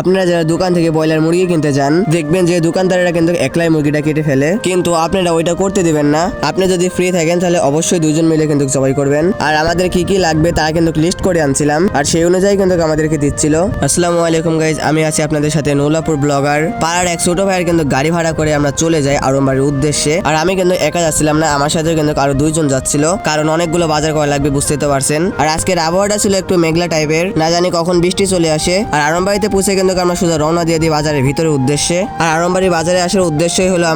আপনারা যারা দোকান থেকে ব্রয়লার মুরগি কিনতে যান, দেখবেন যে দোকানদারেরা কিন্তু একলাই মুরগিটা কেটে ফেলে, কিন্তু আপনারা ওইটা করতে দিবেন না। আপনি যদি ফ্রি থাকেন তাহলে অবশ্যই দুজন মিলে কিন্তু জবাই করবেন। আর আমাদের কি কি লাগবে তা কিন্তু লিস্ট করে আনছিলাম, আর সেই অনুযায়ী কিন্তু আমাদেরকে দিচ্ছিল। আসসালামু আলাইকুম গাইজ, আমি আছি আপনাদের সাথে নৌলাপুর ব্লগার। পাড়ার এক ছোট ভাইয়ের কিন্তু গাড়ি ভাড়া করে আমরা চলে যাই আরম্বাড়ির উদ্দেশ্যে। আর আমি কিন্তু একা যাচ্ছিলাম না, আমার সাথে কিন্তু আরো দুইজন যাচ্ছিল, কারণ অনেকগুলো বাজার করা লাগবে, বুঝতেই তো পারছেন। আর আজকের আবহাওয়াটা ছিল একটু মেঘলা টাইপের, না জানি কখন বৃষ্টি চলে আসে। আর আরম্বাড়িতে পৌঁছে কিন্তু আমরা সোজা রওনা দিয়ে দিই বাজারের ভিতরের উদ্দেশ্যে। আর আরম্বাড়ি বাজারে আসার উদ্দেশ্যই হলো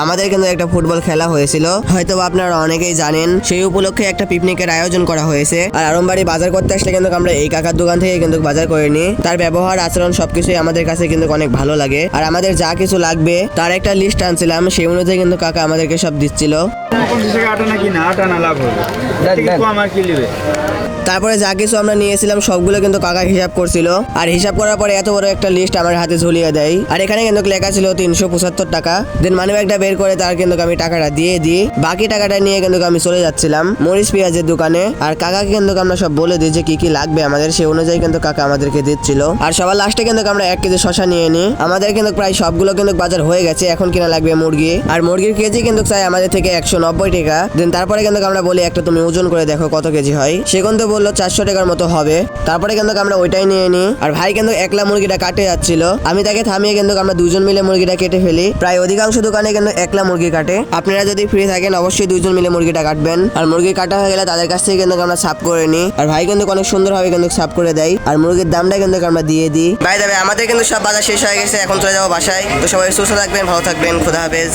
আমাদের কিন্তু একটা ফুটবল খেলা হয়েছিল, হয়তো আপনারা অনেকেই জানেন। সেই উপলক্ষে একটা পিকনিকের আয়োজন করা হয়েছে। আর আরম্বাড়ি বাজার করতে আসলে কিন্তু আমরা এই কাকার দোকান থেকে কিন্তু বাজার করে নিই। তার ব্যবহার আচরণ সবকিছুই আমাদের কাছে কিন্তু অনেক ভালো লাগে। আর আমাদের যা কিছু লাগবে তার একটা লিস্ট আনছিলাম, সেই অনুযায়ী কিন্তু কাকা আমাদেরকে সব দিচ্ছিল। তারপরে যা কিছু আমরা নিয়েছিলাম সবগুলো কিন্তু কাকা হিসাব করছিল। আর হিসাব করার পরে এত বড় একটা লিস্ট আমার হাতে ঝুলিয়ে দেয়। আর এখানে কিন্তু লেখা ছিল 375 টাকা। দেন মানিব্যাগটা বের করে তার কিন্তু আমি টাকাটা দিয়ে দিই। বাকি টাকাটা নিয়ে কিন্তু আমি চলে যাচ্ছিলাম মরিচ পেঁয়াজের দোকানে। আর কাকাকে কিন্তু আমরা সব বলে দিই যে কি কি লাগবে আমাদের, সেই অনুযায়ী কিন্তু কাকা আমাদেরকে দিচ্ছিল। আর সবার লাস্টে কিন্তু আমরা 1 কেজি শশা নিয়ে নিই। আমাদের কিন্তু প্রায় সবগুলো কিন্তু বাজার হয়ে গেছে, এখন কিনা লাগবে মুরগি। আর মুরগির কেজি কিন্তু চাই আমাদের থেকে 190 টাকা। দেন তারপরে কিন্তু আমরা বলি একটা তুমি ওজন করে দেখো কত কেজি হয়। সে কিন্তু বললো 400 টাকার মতো হবে। তারপরে কিন্তু আমরা ওইটাই নিয়ে নিই। আর ভাই কিন্তু একলা মুরগিটা কাটে যাচ্ছিল, আমি তাকে থামিয়ে কিন্তু আমরা দুজন মিলে মুরগিটা কেটে ফেলি। প্রায় অধিকাংশ দোকানে কিন্তু একলা মুরগি কাটে। আপনারা যদি ফ্রি থাকেন অবশ্যই দুজন মিলে মুরগিটা কাটবেন। আর মুরগি কাটা হয়ে গেলে তাদের কাছ থেকে কিন্তু আমরা সাফ করে নিই। আর ভাই কিন্তু অনেক সুন্দরভাবে কিন্তু সাফ করে দেয়। আর মুরগির দামটা কিন্তু আমরা দিয়ে দিই। ভাই দেবে আমাদের কিন্তু সব বাজার শেষ হয়ে গেছে, এখন চলে যাবো বাসায়। তো সবাই সুস্থ থাকবেন, ভালো থাকবেন, খোদা হাফেজ।